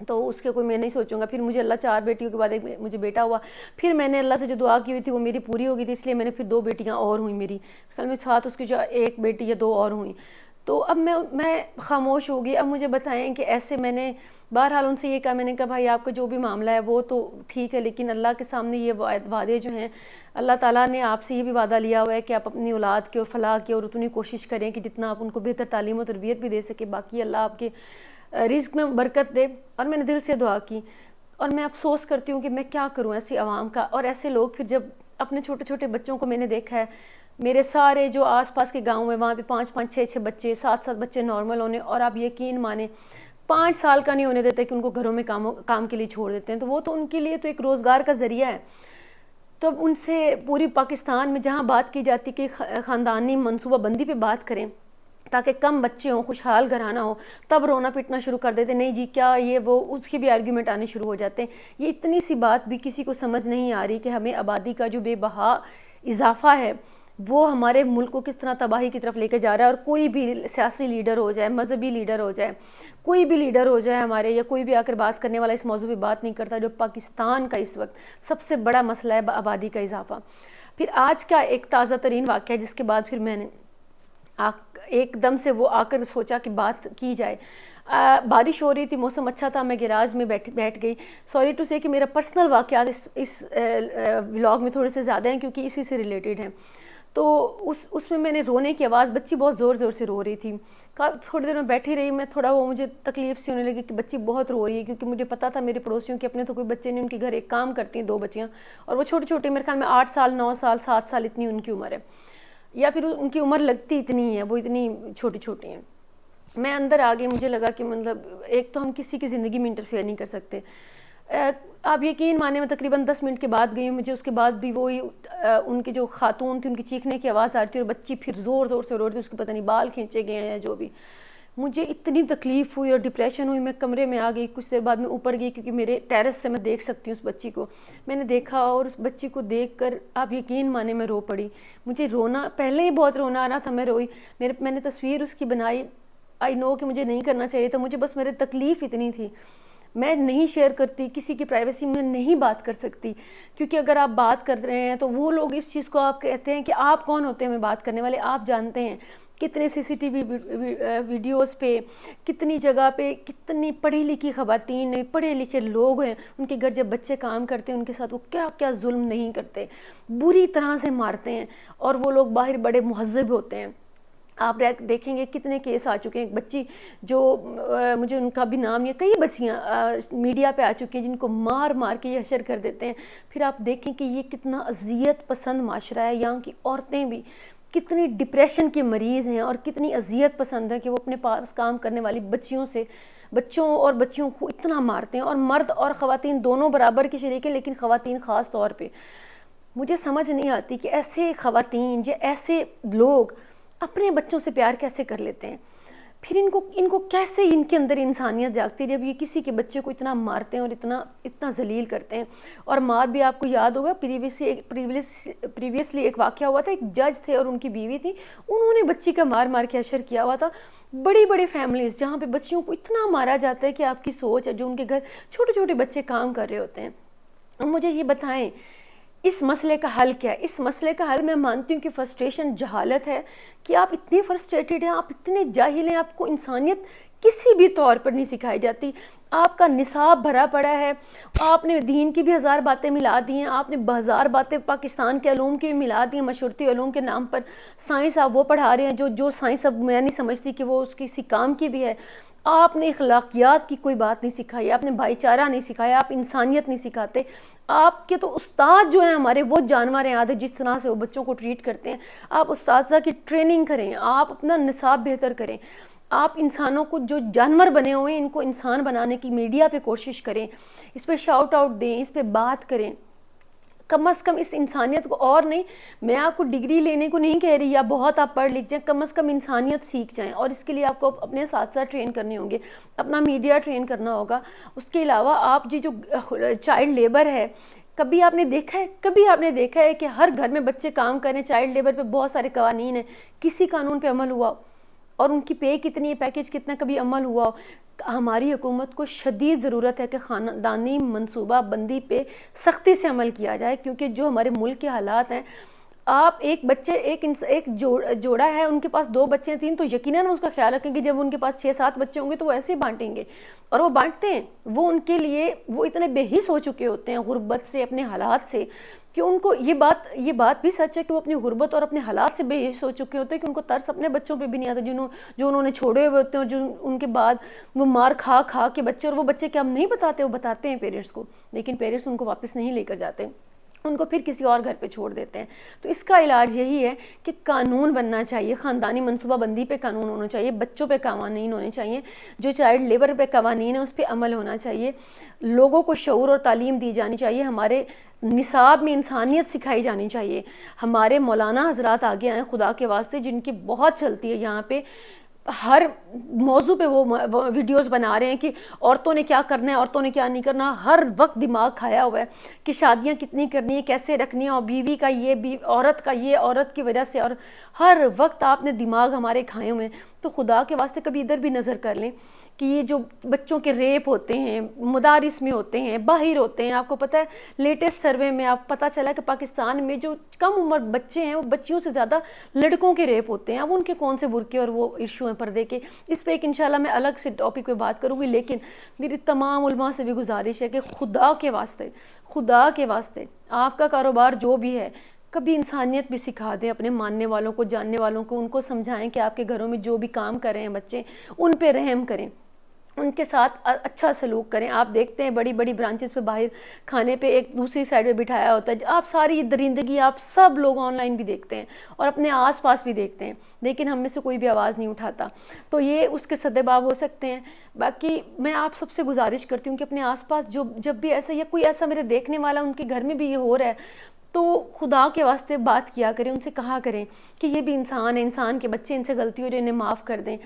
تو اس کے کوئی میں نہیں سوچوں گا. پھر مجھے اللہ 4 بیٹیوں کے بعد ایک مجھے بیٹا ہوا. پھر میں نے اللہ سے جو دعا کی ہوئی تھی وہ میری پوری ہو گئی تھی, اس لیے میں نے پھر 2 بیٹیاں اور ہوئیں میری, خیال میں ساتھ اس کی جو 1 بیٹی یا 2 اور ہوئیں. تو اب میں خاموش ہو گئی. اب مجھے بتائیں کہ ایسے میں نے بہرحال ان سے یہ کہا, میں نے کہا بھائی آپ کا جو بھی معاملہ ہے وہ تو ٹھیک ہے, لیکن اللہ کے سامنے یہ وعدے جو ہیں, اللہ تعالیٰ نے آپ سے یہ بھی وعدہ لیا ہوا ہے کہ آپ اپنی اولاد کے اور فلاح کی اور اتنی کوشش کریں کہ جتنا آپ ان کو بہتر تعلیم و تربیت بھی دے سکے, باقی اللہ آپ کے رزق میں برکت دے. اور میں نے دل سے دعا کی, اور میں افسوس کرتی ہوں کہ میں کیا کروں ایسی عوام کا. اور ایسے لوگ پھر جب اپنے چھوٹے چھوٹے بچوں کو میں نے دیکھا ہے, میرے سارے جو آس پاس کے گاؤں ہیں وہاں پہ 5 6 بچے, 7 بچے نارمل ہونے, اور آپ یقین مانیں 5 سال کا نہیں ہونے دیتے کہ ان کو گھروں میں کام کے لیے چھوڑ دیتے ہیں. تو وہ تو ان کے لیے تو ایک روزگار کا ذریعہ ہے. تو اب ان سے پوری پاکستان میں جہاں بات کی جاتی کہ خاندانی منصوبہ بندی پہ بات کریں تاکہ کم بچے ہوں, خوشحال گھرانہ ہو, تب رونا پٹنا شروع کر دیتے, نہیں جی کیا یہ وہ, اس کی بھی آرگیومنٹ آنے شروع ہو جاتے ہیں. یہ اتنی سی بات بھی کسی کو سمجھ نہیں آ رہی کہ ہمیں آبادی کا جو بے بہا اضافہ ہے وہ ہمارے ملک کو کس طرح تباہی کی طرف لے کے جا رہا ہے. اور کوئی بھی سیاسی لیڈر ہو جائے, مذہبی لیڈر ہو جائے, کوئی بھی لیڈر ہو جائے ہمارے, یا کوئی بھی آ کر بات کرنے والا اس موضوع پہ بات نہیں کرتا. جو پاکستان کا اس وقت سب سے بڑا مسئلہ ہے آبادی کا اضافہ. پھر آج کا ایک تازہ ترین واقعہ جس کے بعد پھر میں نے ایک دم سے وہ آ کر سوچا کہ بات کی جائے. بارش ہو رہی تھی, موسم اچھا تھا, میں گیراج میں بیٹھ گئی. سوری ٹو سے کہ میرا پرسنل واقعات اس ولاگ میں تھوڑے سے زیادہ ہیں کیونکہ اسی سے ریلیٹڈ ہیں. تو اس میں نے رونے کی آواز, بچی بہت زور زور سے رو رہی تھی. تھوڑی دیر میں بیٹھی رہی, میں تھوڑا وہ مجھے تکلیف سی ہونے لگی کہ بچی بہت رو رہی ہے, کیونکہ مجھے پتا تھا میرے پڑوسیوں کے اپنے تو کوئی بچے نہیں, ان کے گھر ایک کام کرتی ہیں 2 بچیاں, اور وہ چھوٹی چھوٹی, میرے خیال میں 8 سال 9 سال 7 سال اتنی ان کی عمر ہے, یا پھر ان کی عمر لگتی اتنی ہے, وہ اتنی چھوٹی چھوٹی ہیں. میں اندر آ گئی, مجھے لگا کہ مطلب ایک تو ہم کسی کی زندگی میں انٹرفیئر نہیں کر سکتے. آپ یقین مانے میں تقریباً 10 منٹ کے بعد گئی ہوں, مجھے اس کے بعد بھی وہی ان کی جو خاتون تھی ان کی چیخنے کی آواز آ رہی تھی, اور بچی پھر زور زور سے رو رہی تھی, اس کے پتہ نہیں بال کھینچے گئے ہیں یا جو بھی. مجھے اتنی تکلیف ہوئی اور ڈپریشن ہوئی, میں کمرے میں آ گئی. کچھ دیر بعد میں اوپر گئی کیونکہ میرے ٹیرس سے میں دیکھ سکتی ہوں اس بچی کو. میں نے دیکھا اور اس بچی کو دیکھ کر آپ یقین مانے میں رو پڑی. مجھے رونا, پہلے ہی بہت رونا آ رہا تھا, میں روئی. میں نے تصویر اس کی بنائی. آئی نو کہ مجھے نہیں کرنا چاہیے تھا, مجھے بس میرے تکلیف اتنی تھی. میں نہیں شیئر کرتی, کسی کی پرائیویسی میں نہیں بات کر سکتی, کیونکہ اگر آپ بات کر رہے ہیں تو وہ لوگ اس چیز کو آپ کہتے ہیں کہ آپ کون ہوتے ہیں ہمیں بات کرنے والے. آپ جانتے ہیں کتنے CCTV ویڈیوز پہ, کتنی جگہ پہ کتنی پڑھی لکھی خواتین, پڑھے لکھے لوگ ہیں, ان کے گھر جب بچے کام کرتے ہیں ان کے ساتھ وہ کیا کیا ظلم نہیں کرتے, بری طرح سے مارتے ہیں. اور وہ لوگ باہر بڑے مہذب ہوتے ہیں. آپ دیکھیں گے کتنے کیس آ چکے ہیں. ایک بچی جو مجھے ان کا بھی نام نہیں ہے, کئی بچیاں میڈیا پہ آ چکی ہیں جن کو مار مار کے یہ حشر کر دیتے ہیں. پھر آپ دیکھیں کہ یہ کتنا اذیت پسند معاشرہ ہے. یہاں کی عورتیں بھی کتنی ڈپریشن کے مریض ہیں اور کتنی اذیت پسند ہیں کہ وہ اپنے پاس کام کرنے والی بچوں اور بچیوں کو اتنا مارتے ہیں. اور مرد اور خواتین دونوں برابر کی شریک ہیں, لیکن خواتین خاص طور پہ. مجھے سمجھ نہیں آتی کہ ایسے خواتین یا ایسے لوگ اپنے بچوں سے پیار کیسے کر لیتے ہیں. پھر ان کو کیسے ان کے اندر انسانیت جاگتی ہے جب یہ کسی کے بچے کو اتنا مارتے ہیں اور اتنا ذلیل کرتے ہیں. اور مار بھی آپ کو یاد ہوگا پریویسلی ایک واقعہ ہوا تھا, ایک جج تھے اور ان کی بیوی تھی, انہوں نے بچی کا مار مار کے حشر کیا ہوا تھا. بڑی بڑی فیملیز جہاں پہ بچیوں کو اتنا مارا جاتا ہے کہ آپ کی سوچ ہے, جو ان کے گھر چھوٹے چھوٹے بچے کام کر رہے ہوتے ہیں. مجھے یہ بتائیں اس مسئلے کا حل کیا ہے؟ اس مسئلے کا حل میں مانتی ہوں کہ فرسٹریشن, جہالت ہے, کہ آپ اتنے فرسٹریٹڈ ہیں, آپ اتنے جاہل ہیں, آپ کو انسانیت کسی بھی طور پر نہیں سکھائی جاتی. آپ کا نصاب بھرا پڑا ہے, آپ نے دین کی بھی 1000 باتیں ملا دی ہیں, آپ نے 1000 باتیں پاکستان کے علوم کی بھی ملا دی ہیں, مشورتی علوم کے نام پر. سائنس آپ وہ پڑھا رہے ہیں جو سائنس اب میں نہیں سمجھتی کہ وہ اس کسی کام کی بھی ہے. آپ نے اخلاقیات کی کوئی بات نہیں سکھائی, آپ نے بھائی چارہ نہیں سکھایا, آپ انسانیت نہیں سکھاتے. آپ کے تو استاد جو ہیں ہمارے وہ جانور ہیں آدھے, جس طرح سے وہ بچوں کو ٹریٹ کرتے ہیں. آپ اساتذہ کی ٹریننگ کریں, آپ اپنا نصاب بہتر کریں. آپ انسانوں کو, جو جانور بنے ہوئے ہیں ان کو انسان بنانے کی میڈیا پہ کوشش کریں, اس پہ شاؤٹ آؤٹ دیں, اس پہ بات کریں. کم از کم اس انسانیت کو, اور نہیں میں آپ کو ڈگری لینے کو نہیں کہہ رہی یا بہت آپ پڑھ لکھ جائیں, کم از کم انسانیت سیکھ جائیں. اور اس کے لیے آپ کو اپنے اساتذہ ٹرین کرنے ہوں گے, اپنا میڈیا ٹرین کرنا ہوگا. اس کے علاوہ آپ جو چائلڈ لیبر ہے, کبھی آپ نے دیکھا ہے کہ ہر گھر میں بچے کام کریں, چائلڈ لیبر پہ بہت سارے قوانین ہیں, کسی قانون پہ عمل ہوا اور ان کی پے کتنی ہے, پیکیج کتنا, کبھی عمل ہوا ہو؟ ہماری حکومت کو شدید ضرورت ہے کہ خاندانی منصوبہ بندی پہ سختی سے عمل کیا جائے، کیونکہ جو ہمارے ملک کے حالات ہیں، آپ ایک بچے ایک جوڑا ہے، ان کے پاس 2 بچے ہیں 3، تو یقیناً اس کا خیال رکھیں کہ جب ان کے پاس 6-7 بچے ہوں گے تو وہ ایسے ہی بانٹیں گے، اور وہ بانٹتے ہیں، وہ ان کے لیے وہ اتنے بے حس ہو چکے ہوتے ہیں غربت سے، اپنے حالات سے، کہ ان کو یہ بات بھی سچ ہے کہ وہ اپنی غربت اور اپنے حالات سے بے حس ہو چکے ہوتے ہیں کہ ان کو ترس اپنے بچوں پہ بھی نہیں آتا، جو انہوں نے چھوڑے ہوئے ہوتے ہیں، اور جو ان کے بعد وہ مار کھا کھا کے بچے، اور وہ بچے کیا ہم نہیں بتاتے، وہ بتاتے ہیں پیرنٹس کو، لیکن پیرنٹس ان کو واپس نہیں لے کر جاتے، ان کو پھر کسی اور گھر پہ چھوڑ دیتے ہیں۔ تو اس کا علاج یہی ہے کہ قانون بننا چاہیے، خاندانی منصوبہ بندی پہ قانون ہونا چاہیے، بچوں پہ قوانین ہونے چاہیے، جو چائلڈ لیبر پہ قوانین ہیں اس پہ عمل ہونا چاہیے، لوگوں کو شعور اور تعلیم دی جانی چاہیے، ہمارے نصاب میں انسانیت سکھائی جانی چاہیے، ہمارے مولانا حضرات آگے آئیں خدا کے واسطے، جن کی بہت چلتی ہے یہاں پہ، ہر موضوع پہ وہ ویڈیوز بنا رہے ہیں کہ عورتوں نے کیا کرنا ہے، عورتوں نے کیا نہیں کرنا، ہر وقت دماغ کھایا ہوا ہے کہ شادیاں کتنی کرنی ہیں، کیسے رکھنی ہیں، اور بیوی کا یہ عورت کا یہ عورت کی وجہ سے، اور ہر وقت آپ نے دماغ ہمارے کھائے ہوئے ہیں۔ تو خدا کے واسطے کبھی ادھر بھی نظر کر لیں کہ یہ جو بچوں کے ریپ ہوتے ہیں، مدارس میں ہوتے ہیں، باہر ہوتے ہیں، آپ کو پتہ ہے لیٹسٹ سروے میں آپ پتہ چلا کہ پاکستان میں جو کم عمر بچے ہیں وہ بچیوں سے زیادہ لڑکوں کے ریپ ہوتے ہیں۔ اب ان کے کون سے برقعے اور وہ ایشو ہیں پردے کے، اس پہ ایک انشاءاللہ میں الگ سے ٹاپک پہ بات کروں گی، لیکن میری تمام علماء سے بھی گزارش ہے کہ خدا کے واسطے آپ کا کاروبار جو بھی ہے، کبھی انسانیت بھی سکھا دیں اپنے ماننے والوں کو، جاننے والوں کو، ان کو سمجھائیں کہ آپ کے گھروں میں جو بھی کام کر رہے ہیں بچے، ان پہ رحم کریں، ان کے ساتھ اچھا سلوک کریں۔ آپ دیکھتے ہیں بڑی بڑی برانچز پہ باہر کھانے پہ ایک دوسری سائڈ پہ بٹھایا ہوتا ہے، آپ ساری درندگی آپ سب لوگ آن لائن بھی دیکھتے ہیں اور اپنے آس پاس بھی دیکھتے ہیں، لیکن ہم میں سے کوئی بھی آواز نہیں اٹھاتا، تو یہ اس کے سدباب ہو سکتے ہیں۔ باقی میں آپ سب سے گزارش کرتی ہوں کہ اپنے آس پاس جب بھی ایسا یا کوئی ایسا میرے دیکھنے والا ان کے گھر میں بھی یہ ہو رہا ہے، تو خدا کے واسطے بات کیا کریں، ان سے کہا کریں کہ یہ بھی انسان ہے، انسان کے بچے، ان سے غلطی ہو جائے انہیں معاف کر دیں،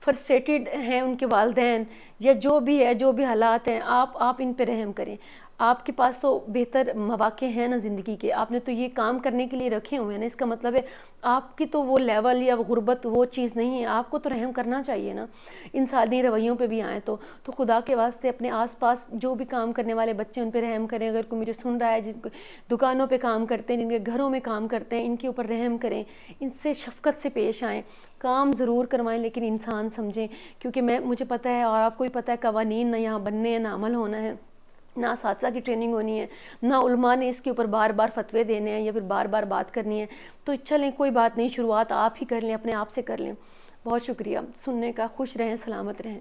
فرسٹریٹڈ ہیں ان کے والدین یا جو بھی ہے، جو بھی حالات ہیں، آپ ان پہ رحم کریں۔ آپ کے پاس تو بہتر مواقع ہیں نا زندگی کے، آپ نے تو یہ کام کرنے کے لیے رکھے ہوئے ہیں نا، اس کا مطلب ہے آپ کی تو وہ لیول یا غربت وہ چیز نہیں ہے، آپ کو تو رحم کرنا چاہیے نا، انسانی رویوں پہ بھی آئیں تو خدا کے واسطے اپنے آس پاس جو بھی کام کرنے والے بچے ان پہ رحم کریں۔ اگر کوئی مجھے سن رہا ہے جن کو دکانوں پہ کام کرتے ہیں، جن کے گھروں میں کام کرتے ہیں، ان کے اوپر رحم کریں، ان سے شفقت سے پیش آئیں، کام ضرور کروائیں لیکن انسان سمجھیں، کیونکہ مجھے پتہ ہے اور آپ کو بھی پتہ ہے قوانین نہ یہاں بننے ہیں، نہ عمل ہونا ہے، نہ اساتذہ کی ٹریننگ ہونی ہے، نہ علماء نے اس کے اوپر بار بار فتوے دینے ہیں یا پھر بار بار بات کرنی ہے۔ تو چلیں کوئی بات نہیں، شروعات آپ ہی کر لیں، اپنے آپ سے کر لیں۔ بہت شکریہ سننے کا، خوش رہیں، سلامت رہیں۔